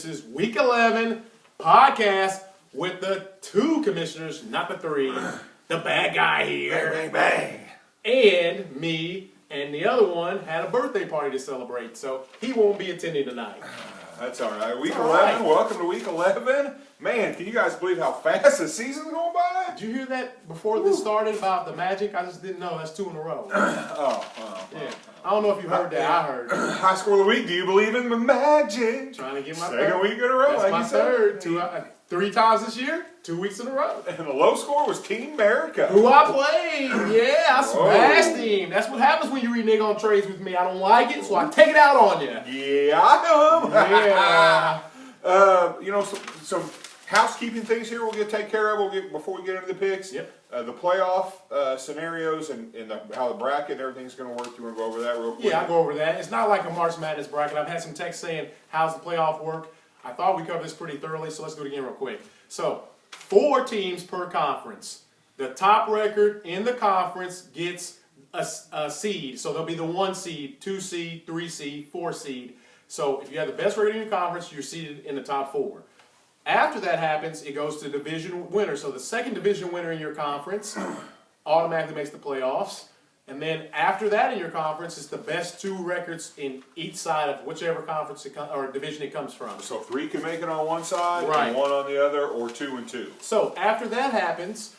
This is Week 11 podcast with the 2 commissioners, not the 3. The bad guy here. Bang, bang, bang. And me and the other one had a birthday party to celebrate, so he won't be attending tonight. That's all right. Week all 11. right. Welcome to Week 11. Man, can you guys believe how fast the season's going by? Did you hear that before this started about the Magic? I just didn't know. That's 2 in a row. Yeah. I don't know if you heard that. I heard. High score of the week. Do you believe in the Magic? Trying to get my Second third. week in a row. That's like my you said. third. 3 times this year, 2 weeks in a row. And the low score was Team America. Who I played. Yeah, I smashed Whoa. him. That's what happens when you renege on trades with me. I don't like it, so I take it out on you. Yeah, I know. Yeah. Some housekeeping things here we'll take care of. Before we get into the picks. Yep. The playoff scenarios and how the bracket and everything's going to work. You want to go over that real quick? Yeah, I'll go over that. It's not like a March Madness bracket. I've had some texts saying, how's the playoff work? I thought we covered this pretty thoroughly, so let's do it again real quick. So, 4 teams per conference. The top record in the conference gets a seed. So, there'll be the 1 seed, 2 seed, 3 seed, 4 seed. So, if you have the best record in your conference, you're seeded in the top 4. After that happens, it goes to division winner. So, the second division winner in your conference automatically makes the playoffs. And then after that in your conference, it's the best 2 records in each side of whichever conference or division it comes from. So 3 can make it on one side, Right. and 1 on the other, or 2 and 2. So after that happens,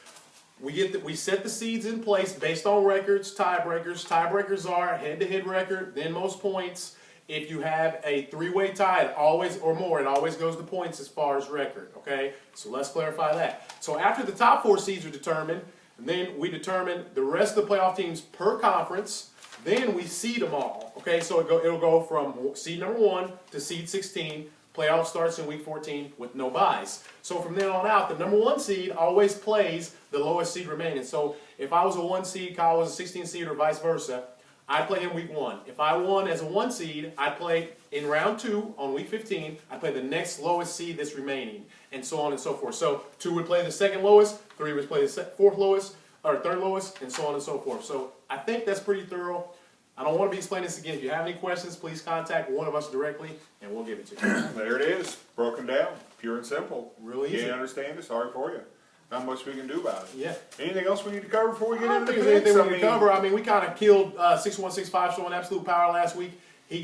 we set the seeds in place based on records, tiebreakers. Tiebreakers are head-to-head record, then most points. If you have a 3-way tie, it always goes to points as far as record. Okay, so let's clarify that. So after the top 4 seeds are determined, and then we determine the rest of the playoff teams per conference. Then we seed them all. Okay, so it'll go from seed number 1 to seed 16. Playoff starts in week 14 with no buys. So from then on out, the number 1 seed always plays the lowest seed remaining. So if I was a 1 seed, Kyle was a 16 seed, or vice versa, I'd play him week 1. If I won as a 1 seed, I'd play in round 2 on week 15. I'd play the next lowest seed that's remaining, and so on and so forth. So 2 would play the second lowest, 3 would play the 4th lowest, or 3rd lowest, and so on and so forth. So I think that's pretty thorough. I don't want to be explaining this again. If you have any questions, please contact one of us directly, and we'll give it to you. There it is, broken down, pure and simple. Really easy. Can't understand it, sorry for you. Not much we can do about it. Yeah. Anything else we need to cover before we I get don't into think the there's picks? anything we can cover. I mean, we kind of killed 6165 showing Absolute Power last week. He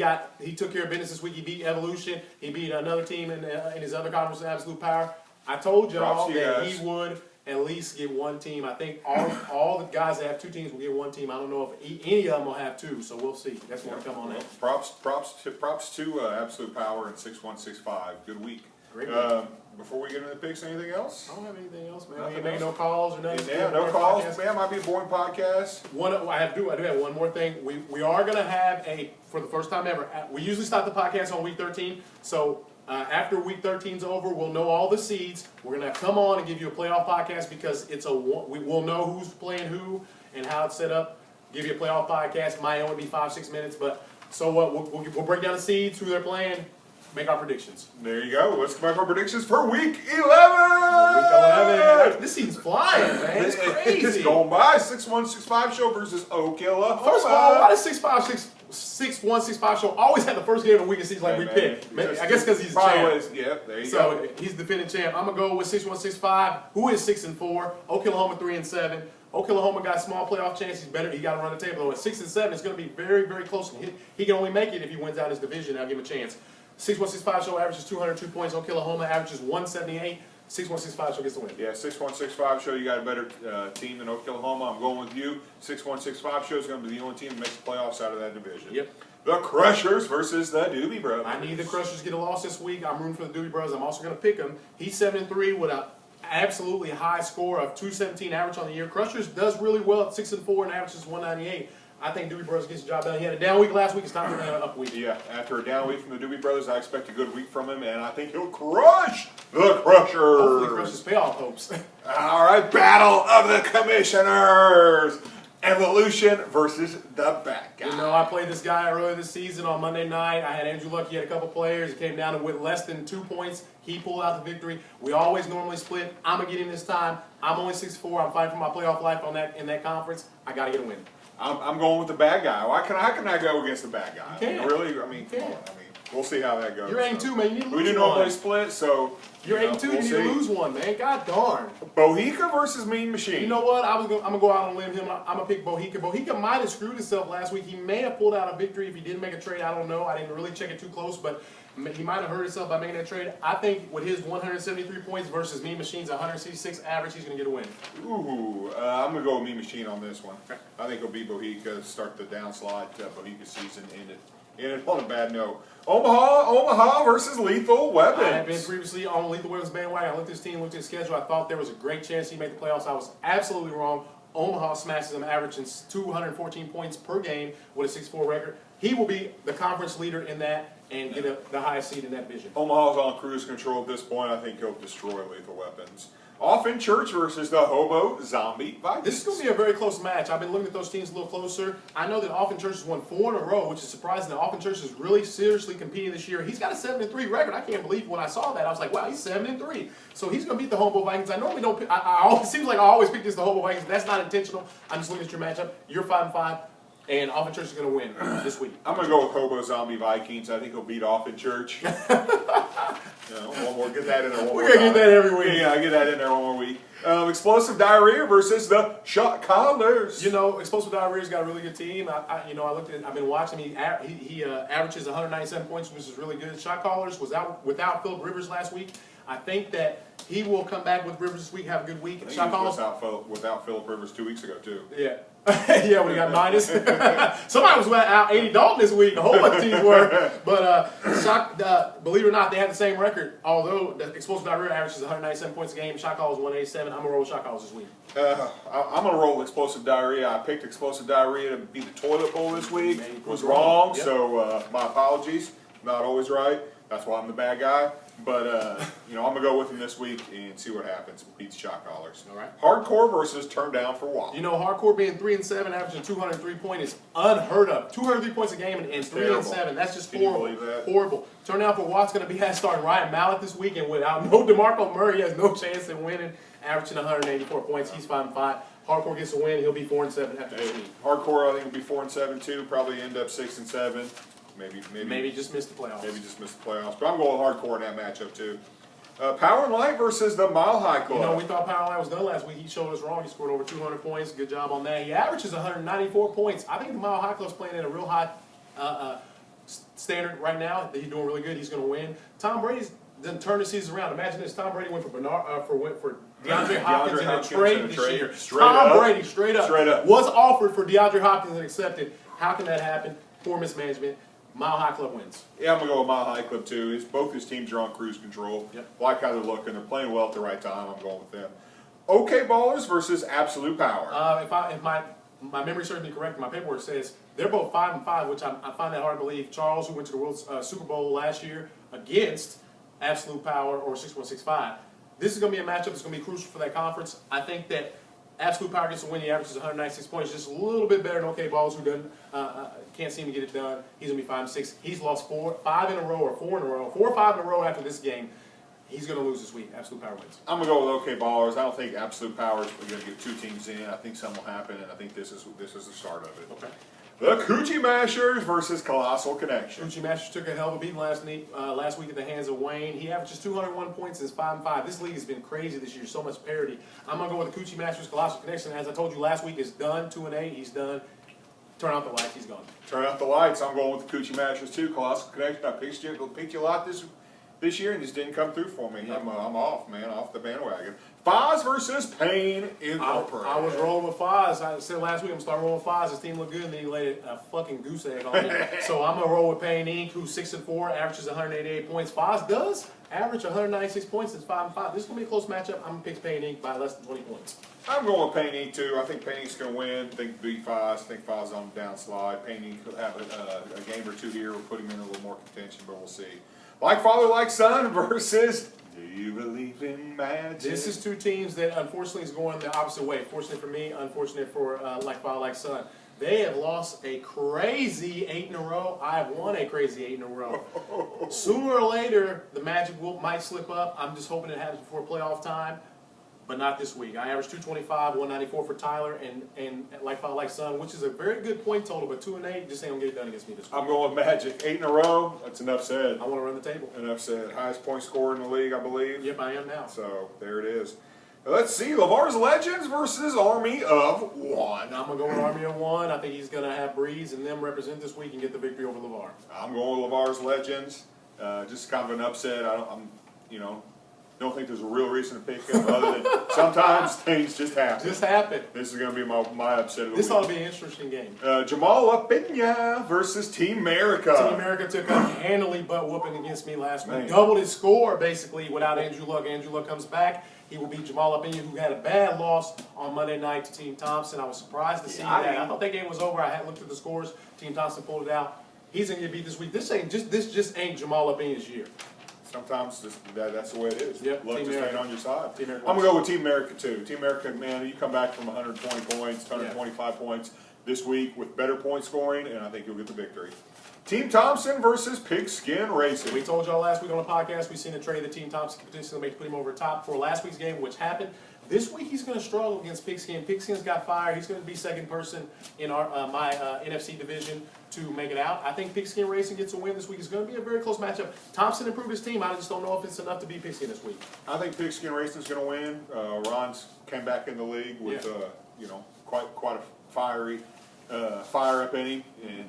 took care of business this week. He beat Evolution. He beat another team in his other conference, Absolute Power. I told y'all that he would at least get 1 team. I think all the guys that have 2 teams will get 1 team. I don't know if any of them will have 2, so we'll see. That's when we come on that. Props to Absolute Power and 6165. Good week. Great week. Before we get into the picks, anything else? I don't have anything else, man. Nothing We ain't made else? no calls or nothing. Yeah, no calls. Man, might be a boring podcast. I do have one more thing. We are going to have for the first time ever, we usually start the podcast on week 13. So after week 13's over, we'll know all the seeds. We're going to come on and give you a playoff podcast because we will know who's playing who and how it's set up. Give you a playoff podcast. Might only be 5-6 minutes, but so what? We'll break down the seeds, who they're playing, make our predictions. There you go. Let's make our predictions for week 11. Week 11. This season's flying, man. It's crazy. It's going by. 6165 show versus Oklahoma. First of all, why does 6165 show always have the first game of the week? It seems like we pick. I guess because he's the champ. Yeah, there you go. So he's the defending champ. I'm gonna go with 6165, who is 6-4. Oklahoma 3-7. Oklahoma got a small playoff chance. He's better. He got to run the table. Though at 6-7, it's going to be very, very close. He can only make it if he wins out his division. I'll give him a chance. 6165 show averages 202 points. Oklahoma averages 178. 6165 show gets the win. Yeah, 6165 show, you got a better team than Oklahoma. I'm going with you. 6165 show is going to be the only team that makes the playoffs out of that division. Yep. The Crushers versus the Doobie Brothers. I need the Crushers to get a loss this week. I'm rooting for the Doobie Brothers. I'm also going to pick them. He's 7-3 with an absolutely high score of 217 average on the year. Crushers does really well at 6-4 and averages 198. I think Doobie Brothers gets the job done. He had a down week last week. It's time for an up week. Yeah, after a down week from the Doobie Brothers, I expect a good week from him, and I think he'll crush the Crushers. Hopefully Crushers pay off hopes. All right, Battle of the Commissioners. Evolution versus the bad guy. You know, I played this guy earlier this season on Monday night. I had Andrew Luck. He had a couple players. It came down to with less than 2 points. He pulled out the victory. We always normally split. I'm going to get him this time. I'm only 6-4. I'm fighting for my playoff life in that conference. I got to get a win. I'm going with the bad guy. How can I go against the bad guy? You can. Really? I mean, come on. We'll see how that goes. You're 8-2, man. You need to lose We do one. normally split, so You're 8-2. we'll you need see. to lose one, man. God darn. Bohica versus Mean Machine. You know what? I'm gonna go out on a limb. I'm gonna pick Bohica. Bohica might have screwed himself last week. He may have pulled out a victory if he didn't make a trade. I don't know. I didn't really check it too close, but he might have hurt himself by making that trade. I think with his 173 points versus Mean Machine's 166 average, he's gonna get a win. Ooh, I'm gonna go with Mean Machine on this one. I think it'll be Bohica. Start the downslide Bohica season. End it on a bad note. Omaha versus Lethal Weapons. I have been previously on Lethal Weapons bandwagon. I looked at his team, looked at his schedule. I thought there was a great chance he'd make the playoffs. I was absolutely wrong. Omaha smashes them, averaging 214 points per game with a 6-4 record. He will be the conference leader in that and get the highest seed in that division. Omaha's on cruise control at this point. I think he'll destroy Lethal Weapons. Off in Church versus the Hobo Zombie Vikings. This is going to be a very close match. I've been looking at those teams a little closer. I know that Offin Church has won 4 in a row, which is surprising. That Offin Church is really seriously competing this year. He's got a 7-3 record. I can't believe when I saw that. I was like, wow, he's 7-3. So he's going to beat the Hobo Vikings. I normally don't. It seems like I always pick this the Hobo Vikings. That's not intentional. I'm just looking at your matchup. You're 5-5, and Offin Church is going to win this week. I'm going to go with Hobo Zombie Vikings. I think he'll beat Off in Church. One more. Get that in there one more We're going to time. get that every week. Yeah, get that in there one more week. Explosive Diarrhea versus the Shot Callers. You know, Explosive Diarrhea's got a really good team. I looked at. I've been watching. He averages 197 points, which is really good. Shot Callers was out without Philip Rivers last week. I think that he will come back with Rivers this week, have a good week. He Shot was Callers. without Philip Rivers 2 weeks ago, too. Yeah. Yeah, when he got minus. Somebody was out Andy Dalton this week. A whole bunch of teams were. But believe it or not, they had the same record. Although the Explosive Diarrhea averages 197 points a game, Shot Callers 187. I'm going to roll with Shot Callers this week. I'm going to roll Explosive Diarrhea. I picked Explosive Diarrhea to be the toilet bowl this week. Was wrong, Yep. so my apologies. Not always right. That's why I'm the bad guy. But, I'm going to go with him this week and see what happens. Beat the Shot Callers. All right. Hardcore versus Turn Down for What? You know, Hardcore being 3-7, averaging 203 points is unheard of. 203 points a game and 3-7. That's just Can you horrible. believe that? Horrible. Turn down for Watt's going to be starting Ryan Mallett this week, and without no DeMarco Murray, he has no chance of winning. Averaging 184 points. He's 5-5. Hardcore gets a win. He'll be 4-7 after this week. Hardcore, I think, will be 4-7 too. Probably end up 6-7. Maybe just missed the playoffs. Maybe just missed the playoffs. But I'm going with Hardcore in that matchup too. Power and Light versus the Mile High Club. You know, we thought Power Line was done last week. He showed us wrong. He scored over 200 points. Good job on that. He averages 194 points. I think the Mile High Club's playing at a real high standard right now. He's doing really good. He's going to win. Tom Brady's done turned the season around. Imagine this: Tom Brady went for DeAndre Hopkins in a trade this year. Tom Brady, straight up, was offered for DeAndre Hopkins and accepted. How can that happen? Poor mismanagement. Mile High Club wins. Yeah, I'm going to go with Mile High Club too. Both his teams are on cruise control. Yep. Like how they're looking. They're playing well at the right time. I'm going with them. OK Ballers versus Absolute Power. If my memory serves me correct, my paperwork says they're both 5-5, which I find that hard to believe. Charles, who went to the World Super Bowl last year against Absolute Power or 6165. This is going to be a matchup that's going to be crucial for that conference. I think that Absolute Power gets a win. He averages 196 points, just a little bit better than OK Ballers, who can't seem to get it done. He's going to be 5-6. He's lost 5 in a row or 4 in a row, 4 or 5 in a row after this game. He's going to lose this week. Absolute Power wins. I'm going to go with OK Ballers. I don't think Absolute Power is going to get 2 teams in. I think something will happen, and I think this is the start of it. Okay. The Coochie Mashers versus Colossal Connection. Coochie Masters took a hell of a beating last week at the hands of Wayne. He averages 201 points and is 5-5. This league has been crazy this year, so much parity. I'm going to go with the Coochie Masters Colossal Connection. As I told you last week, is done. 2-8. He's done. Turn out the lights. He's gone. Turn out the lights. I'm going with the Coochie Mashers too. Colossal Connection. I picked you a lot this year and just didn't come through for me. I'm off, man, off the bandwagon. Foz versus Pain Incorporated. I was rolling with Foz. I said last week I'm starting rolling with Foz. His team looked good, and then he laid a fucking goose egg on me. So I'm going to roll with Pain Inc., who's 6-4, averages 188 points. Foz does average 196 points. It's 5-5. This is going to be a close matchup. I'm going to pick Pain Inc. by less than 20 points. I'm going with Pain Inc. too. I think Pain Inc.'s going to win. I think beat Foz. I think Foz is on the downslide. Pain Inc. will have a game or two here. We'll put him in a little more contention, but we'll see. Like Father, Like Son versus Do You Believe in Magic? This is 2 teams that unfortunately is going the opposite way. Fortunate for me, unfortunate for Like Father, Like Son. They have lost a crazy 8 in a row. I have won a crazy 8 in a row. Sooner or later, the Magic might slip up. I'm just hoping it happens before playoff time. but not this week. I averaged 225, 194 for Tyler, and like father, like son, which is a very good point total, but 2-8 just ain't gonna get it done against me this week. I'm going with Magic. 8 in a row. That's enough said. I want to run the table. Enough said. Highest point scorer in the league, I believe. Yep, I am now. So there it is. Let's see. LeVar's Legends versus Army of One. I'm gonna go with Army of One. I think he's gonna have Breeze and them represent this week and get the victory over LeVar. I'm going with LeVar's Legends. Just kind of an upset. Don't think there's a real reason to pick him other than sometimes things just happen. Just happened. This is going to be my upset of the This week. ought to be an interesting game. Jamal Apenya versus Team America. Team America took a handily butt whooping against me last week. Man. Doubled his score basically without Andrew Luck. Andrew Luck comes back. He will beat Jamal Apenya, who had a bad loss on Monday night to Team Thompson. I was surprised to see that. I thought that game was over. I had looked at the scores. Team Thompson pulled it out. He's going to get beat this week. This just ain't Jamal Apenya's year. Sometimes that's the way it is. Yep, Luck Team just America. ain't on your side. Team I'm America. going to go with Team America too. Team America, man, you come back from 120 points, 125 points this week with better point scoring, and I think you'll get the victory. Team Thompson versus Pigskin Racing. We told y'all last week on the podcast we seen a trade that Team Thompson could potentially make to put him over top for last week's game, which happened. This week he's going to struggle against Pigskin. Pigskin's got fired. He's going to be second person in my NFC division to make it out. I think Pigskin Racing gets a win this week. It's going to be a very close matchup. Thompson improved his team. I just don't know if it's enough to beat Pigskin this week. I think Pigskin Racing's going to win. Ron's came back in the league with quite a fiery fire up in him and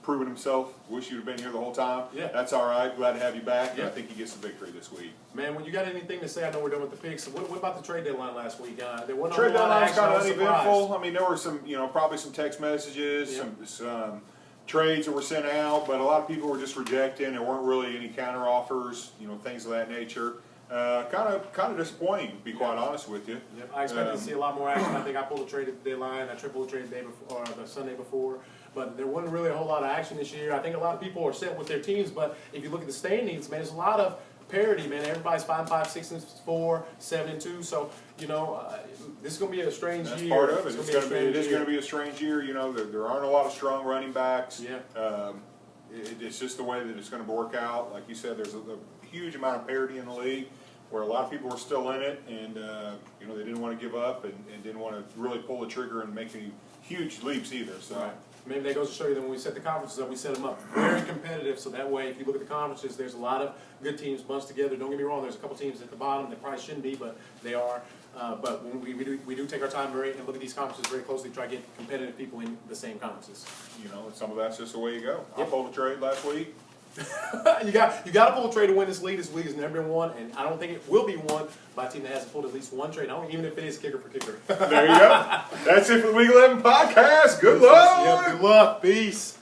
proven himself. Wish you'd have been here the whole time. Yeah. That's all right. Glad to have you back. Yeah. I think he gets the victory this week. Man, when you got anything to say, I know we're done with the picks. What about the trade deadline last week? There wasn't Trade a whole lot deadline of was action. kind I of was uneventful. surprised. I mean, there were some, probably some text messages, Yeah. some trades that were sent out, but a lot of people were just rejecting. There weren't really any counter offers, things of that nature. Kind of disappointing, to be quite honest with you. Yep, I expected to see a lot more action. I think I pulled a trade at the deadline. I tripled a trade the day before, or the Sunday before. But there wasn't really a whole lot of action this year. I think a lot of people are set with their teams. But if you look at the standings, man, there's a lot of parity, man. Everybody's 5-5, 6-4, 7-2. So this is going to be a strange That's year. part of it. It's It is going to be a strange year. There aren't a lot of strong running backs. Yeah. It's just the way that it's going to work out. Like you said, there's a huge amount of parity in the league where a lot of people are still in it, and they didn't want to give up and didn't want to really pull the trigger and make any huge leaps either. So. Right. Maybe that goes to show you that when we set the conferences up, we set them up very competitive. So that way, if you look at the conferences, there's a lot of good teams bunched together. Don't get me wrong, there's a couple teams at the bottom that probably shouldn't be, but they are. But when we do take our time and look at these conferences very closely, try to get competitive people in the same conferences. Some of that's just the way you go. Yep. I pulled a trade last week. you got to pull a trade to win this league. This league has never been won, and I don't think it will be won by a team that hasn't pulled at least one trade. Even if it is kicker for kicker. There you go. That's it for the Week 11 podcast. Good luck. Yep, good luck. Peace.